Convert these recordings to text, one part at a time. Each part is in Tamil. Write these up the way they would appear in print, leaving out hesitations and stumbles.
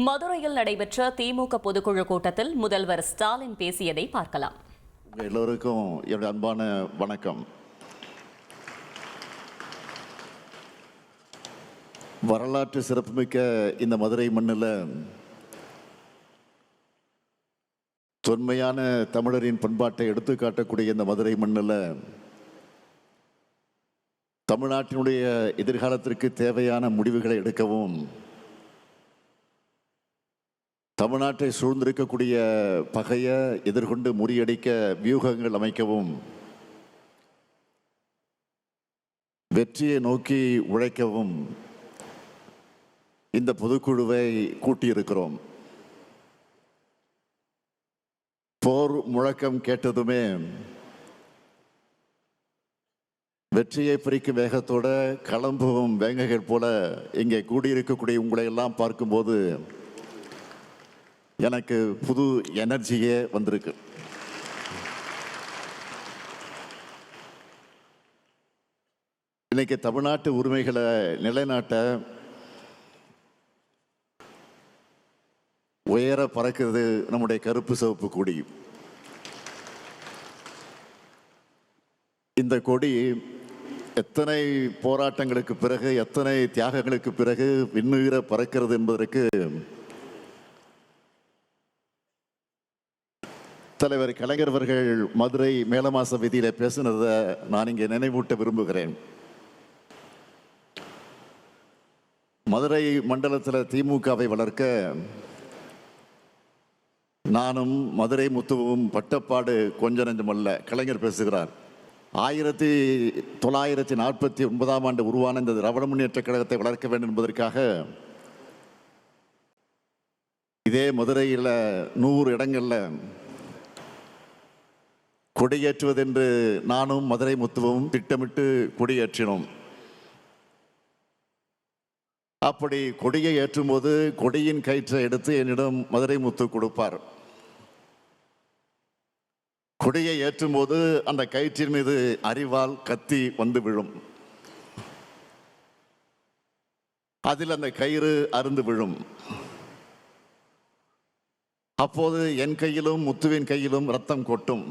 மதுரையில் நடைபெற்ற திமுக பொதுக்குழு கூட்டத்தில் முதல்வர் ஸ்டாலின் பேசியதை பார்க்கலாம். எல்லோருக்கும் என்னுடைய அன்பான வணக்கம். வரலாற்று சிறப்புமிக்க இந்த மதுரை மண்ணில் தொன்மையான தமிழரின் பண்பாட்டை எடுத்து காட்டக்கூடிய இந்த மதுரை மண்ணில் தமிழ்நாட்டினுடைய எதிர்காலத்திற்கு தேவையான முடிவுகளை எடுக்கவும், தமிழ்நாட்டை சூழ்ந்திருக்கக்கூடிய பகையை எதிர்கொண்டு முறியடிக்க வியூகங்கள் அமைக்கவும், வெற்றியை நோக்கி உழைக்கவும் இந்த பொதுக்குழுவை கூட்டியிருக்கிறோம். போர் முழக்கம் கேட்டதுமே வெற்றியை பிரிக்கும் வேகத்தோட கிளம்பும் வேங்கைகள் போல இங்கே கூடியிருக்கக்கூடிய உங்களை எல்லாம் பார்க்கும்போது எனக்கு புது எனர்ஜியே வந்திருக்கு. இன்னைக்கு தமிழ்நாட்டு உரிமைகளை நிலைநாட்ட உயர பறக்கிறது நம்முடைய கருப்பு சிவப்பு கொடி. இந்த கொடி எத்தனை போராட்டங்களுக்கு பிறகு, எத்தனை தியாகங்களுக்கு பிறகு விண்ணுயிர பறக்கிறது என்பதற்கு தலைவர் கலைஞர் அவர்கள் மதுரை மேலமாச வீதியில பேசினதை நான் இங்கே நினைவூட்ட விரும்புகிறேன். மதுரை மண்டலத்தில் திமுகவை வளர்க்க நானும் மதுரை முத்துவும் பட்டப்பாடு கொஞ்ச நெஞ்சமல்ல. கலைஞர் பேசுகிறார். 1949ஆம் ஆண்டு உருவான இந்த திராவிட முன்னேற்ற கழகத்தை வளர்க்க வேண்டும் என்பதற்காக இதே மதுரையில் 100 இடங்கள்ல கொடியேற்றுவதென்று நானும் மதுரை முத்துவும் திட்டமிட்டு கொடியேற்றினோம். அப்படி கொடியை ஏற்றும் போது கொடியின் கயிற்றை எடுத்து என்னிடம் மதுரை முத்து கொடுப்பார். கொடியை ஏற்றும் போது அந்த கயிற்றின் மீது அரிவாள் கத்தி வந்து விழும். அதில் அந்த கயிறு அருந்து விழும். அப்போது என் கையிலும் முத்துவின் கையிலும் ரத்தம் கொட்டும்.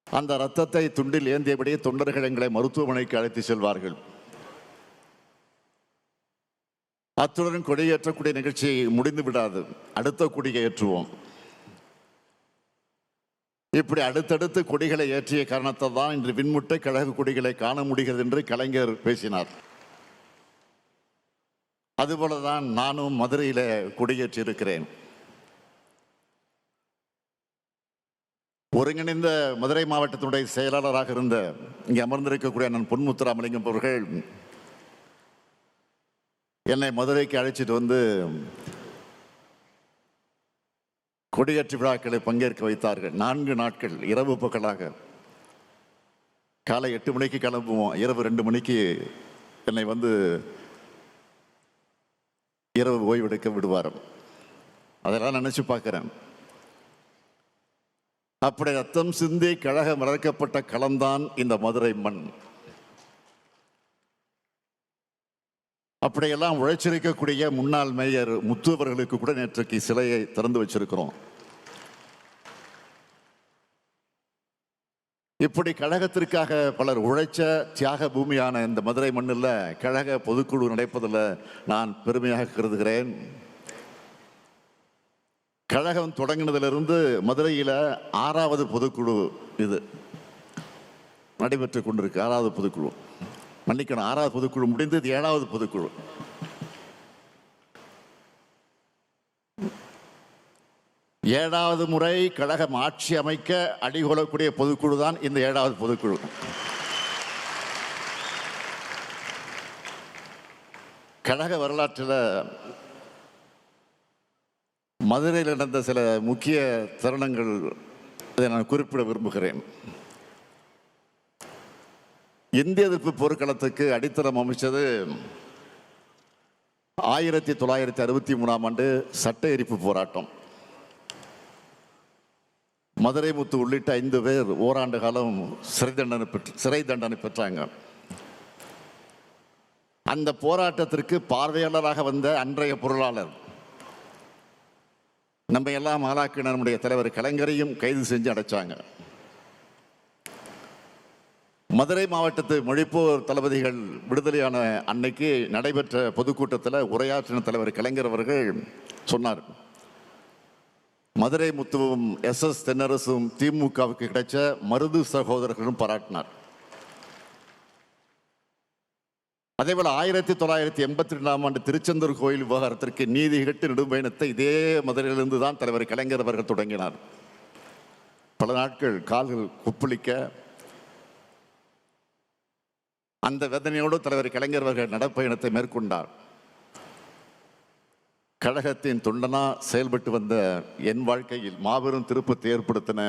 அந்த ரத்தத்தை துண்டில் ஏந்தியபடியே தொண்டர்கள் எங்களை மருத்துவமனைக்கு அழைத்து செல்வார்கள். அத்துடன் கொடியேற்றக்கூடிய நிகழ்ச்சி முடிந்து விடாது. அடுத்த கொடியை ஏற்றுவோம். இப்படி அடுத்தடுத்து கொடிகளை ஏற்றிய காரணத்தால் தான் இன்று விண்முட்டை கழக கொடிகளை காண முடிகிறது என்று கலைஞர் பேசினார். அதுபோலதான் நானும் மதுரையில கொடியேற்றி இருக்கிறேன். ஒருங்கிணைந்த மதுரை மாவட்டத்தினுடைய செயலாளராக இருந்த இங்கே அமர்ந்திருக்கக்கூடிய அண்ணன் பொன்முத்துராமலிங்கம் அவர்கள் என்னை மதுரைக்கு அழைச்சிட்டு வந்து கொடியேற்று விழாக்களை பங்கேற்க வைத்தார்கள். 4 நாட்கள் இரவு பகலாக. காலை 8 மணிக்கு கிளம்புவோம், இரவு 2 மணிக்கு என்னை வந்து இரவு ஓய்வெடுக்க விடுவார். அதெல்லாம் நினைச்சு பார்க்கிறேன். அப்படி ரத்தம் சிந்தி கழகம் வளர்க்கப்பட்ட களம்தான் இந்த மதுரை மண். அப்படியெல்லாம் உழைச்சிருக்கக்கூடிய முன்னாள் மேயர் முத்து அவர்களுக்கு கூட நேற்றைக்கு சிலையை திறந்து வச்சிருக்கிறோம். இப்படி கழகத்திற்காக பலர் உழைச்ச தியாக பூமியான இந்த மதுரை மண்ணில் கழக பொதுக்குழு நடப்பதில் நான் பெருமையாக கருதுகிறேன். கழகம் தொடங்கினதிலிருந்து மதுரையில் 6வது பொதுக்குழு இது நடைபெற்று கொண்டிருக்கு. 6வது பொதுக்குழு, மன்னிக்கணும், 6வது பொதுக்குழு முடிந்து இது 7வது பொதுக்குழு. ஏழாவது முறை கழகம் ஆட்சி அமைக்க அடிகொள்ளக்கூடிய பொதுக்குழு தான் இந்த 7வது பொதுக்குழு. கழக வரலாற்றில் மதுரையில் நடந்த சில முக்கிய தருணங்கள் இதை நான் குறிப்பிட விரும்புகிறேன். இந்திய எதிர்ப்பு போர்க்களத்துக்கு அடித்தளம் அமைச்சது 1963ஆம் ஆண்டு சட்ட எரிப்பு போராட்டம். மதுரை முத்து உள்ளிட்ட 5 பேர் ஓராண்டு காலம் சிறை தண்டனை பெற்றாங்க. அந்த போராட்டத்திற்கு பார்வையாளராக வந்த அன்றைய பொருளாளர் நம்ம எல்லாம் ஆளாக்கின நம்முடைய தலைவர் கலைஞரையும் கைது செஞ்சு அடைச்சாங்க. மதுரை மாவட்டத்து மொழிப்போர் தளபதிகள் விடுதலையான அன்னைக்கு நடைபெற்ற பொதுக்கூட்டத்தில் உரையாற்றின தலைவர் கலைஞர் அவர்கள் சொன்னார், மதுரை முத்துவும் SS தென்னரசும் திமுகவுக்கு கிடைச்ச மருது சகோதரர்களும் பாராட்டினார். அதேபோல 1982ஆம் ஆண்டு திருச்செந்தூர் கோயில் விவகாரத்திற்கு நீதி கேட்டு நெடும்பயணத்தை இதே மதுரையிலிருந்து தான் தலைவர் கலைஞர் அவர்கள் தொடங்கினார். பல நாட்கள் கால்கள் கொப்பளிக்க அந்த வேதனையோடு தலைவர் கலைஞர் அவர்கள் நடப்பயணத்தை மேற்கொண்டார். கழகத்தின் தொண்டனா செயல்பட்டு வந்த என் வாழ்க்கையில் மாபெரும் திருப்பத்தை ஏற்படுத்தின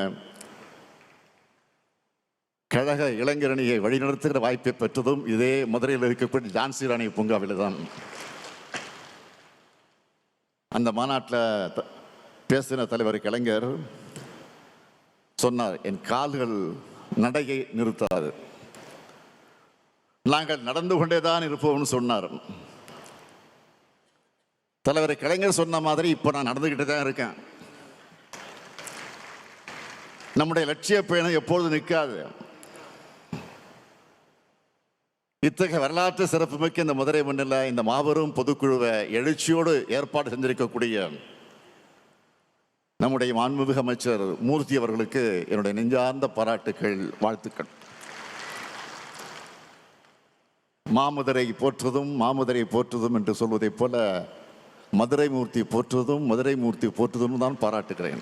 கழக இளைஞரணியை வழிநடத்துகிற வாய்ப்பை பெற்றதும் இதே மதுரையில் இருக்கக்கூடிய ஜான்சி ராணி பூங்காவில் தான். அந்த மாநாட்டில் பேசின தலைவர் கலைஞர் சொன்னார், என் கால்கள் நடையை நிறுத்தாது, நாங்கள் நடந்து கொண்டேதான் இருப்போம்னு சொன்னார். தலைவர் கலைஞர் சொன்ன மாதிரி இப்போ நான் நடந்துக்கிட்டு தான் இருக்கேன். நம்முடைய லட்சிய பயணம் எப்பொழுது நிற்காது. இத்தகைய வரலாற்று சிறப்புமிக்க இந்த மதுரை மண்ணில் இந்த மாபெரும் பொதுக்குழுவை எழுச்சியோடு ஏற்பாடு செஞ்சிருக்கக்கூடிய நம்முடைய மாண்புமிகு அமைச்சர் மூர்த்தி அவர்களுக்கு என்னுடைய நெஞ்சார்ந்த பாராட்டுக்கள், வாழ்த்துக்கள். மாமதுரை போற்றுவதும் மாமதுரை போற்றுவதும் என்று சொல்வதைப் போல மதுரை மூர்த்தி போற்றுவதும் மதுரை மூர்த்தி போற்றுவதும் தான் பாராட்டுகிறேன்.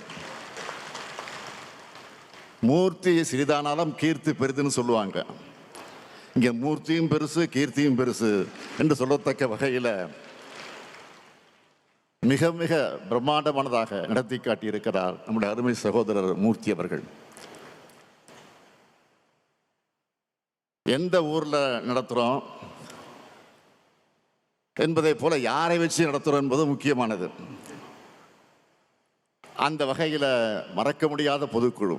மூர்த்தி சிறிதானாலும் கீர்த்தி பெரிதுன்னு சொல்லுவாங்க. இங்கே மூர்த்தியும் பெருசு கீர்த்தியும் பெருசு என்று சொல்லத்தக்க வகையில் மிக மிக பிரம்மாண்டமானதாக நடத்தி காட்டியிருக்கிறார் நம்முடைய அருமை சகோதரர் மூர்த்தி அவர்கள். எந்த ஊரில் நடத்துகிறோம் என்பதை போல யாரை வச்சு நடத்துகிறோம் என்பது முக்கியமானது. அந்த வகையில் மறக்க முடியாத பொதுக்குழு,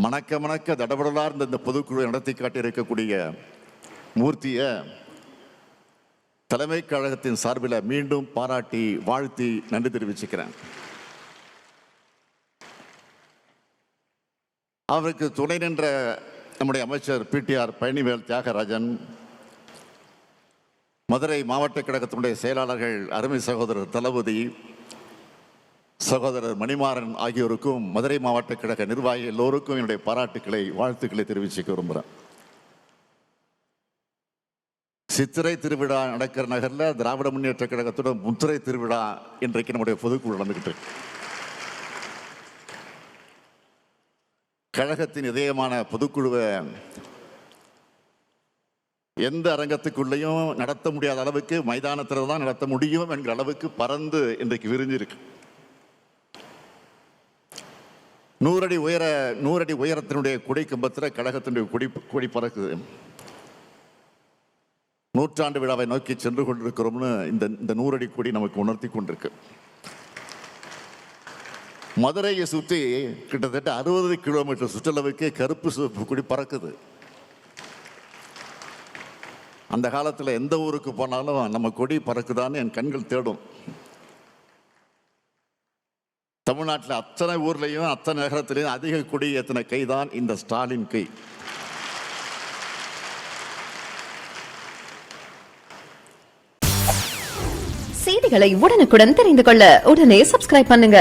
மணக்க மணக்க தடபடலா இருந்த இந்த பொதுக்குழு நடத்தி காட்டியிருக்கக்கூடிய மூர்த்தியை தலைமை கழகத்தின் சார்பில் மீண்டும் பாராட்டி வாழ்த்தி நன்றி தெரிவிச்சுக்கிறேன். அவருக்கு துணை நின்ற நம்முடைய அமைச்சர் PTR பழனிவேல் தியாகராஜன், மதுரை மாவட்ட கழகத்தினுடைய செயலாளர்கள் அருமை சகோதரர் தளபதி, சகோதரர் மணிமாறன் ஆகியோருக்கும் மதுரை மாவட்ட கழக நிர்வாகி எல்லோருக்கும் என்னுடைய பாராட்டுக்களை, வாழ்த்துக்களை தெரிவிச்சுக்க விரும்புகிறேன். சித்திரை திருவிழா நடக்கிற நகரில் திராவிட முன்னேற்ற கழகத்துடன் முத்திரை திருவிழா இன்றைக்கு நம்முடைய பொதுக்குழு நடந்துகிட்டு இருக்கு. கழகத்தின் இதயமான பொதுக்குழுவை எந்த அரங்கத்துக்குள்ளேயும் நடத்த முடியாத அளவுக்கு மைதானத்தில் தான் நடத்த முடியும் என்கிற அளவுக்கு பறந்து இன்றைக்கு விரிஞ்சிருக்கு. 100 அடி உயரத்தினுடைய கொடி கம்பத்தில் கழகத்தினுடைய கொடி பறக்குது. நூற்றாண்டு விழாவை நோக்கி சென்று கொண்டிருக்கிறோம்னு இந்த 100 அடி கொடி நமக்கு உணர்த்தி கொண்டிருக்கு. மதுரையை சுற்றி கிட்டத்தட்ட 60 கிலோமீட்டர் சுற்றளவுக்கு கருப்பு சிவப்பு கொடி பறக்குது. அந்த காலத்தில் எந்த ஊருக்கு போனாலும் நம்ம கொடி பறக்குதான்னு என் கண்கள் தேடும். தமிழ்நாட்டில் அத்தனை ஊர்லேயும் அத்தனை நகரத்திலையும் அதிக கொடி ஏற்றின கைதான் இந்த ஸ்டாலின் கை. செய்திகளை உடனுக்குடன் தெரிந்து கொள்ள உடனே சப்ஸ்கிரைப் பண்ணுங்க.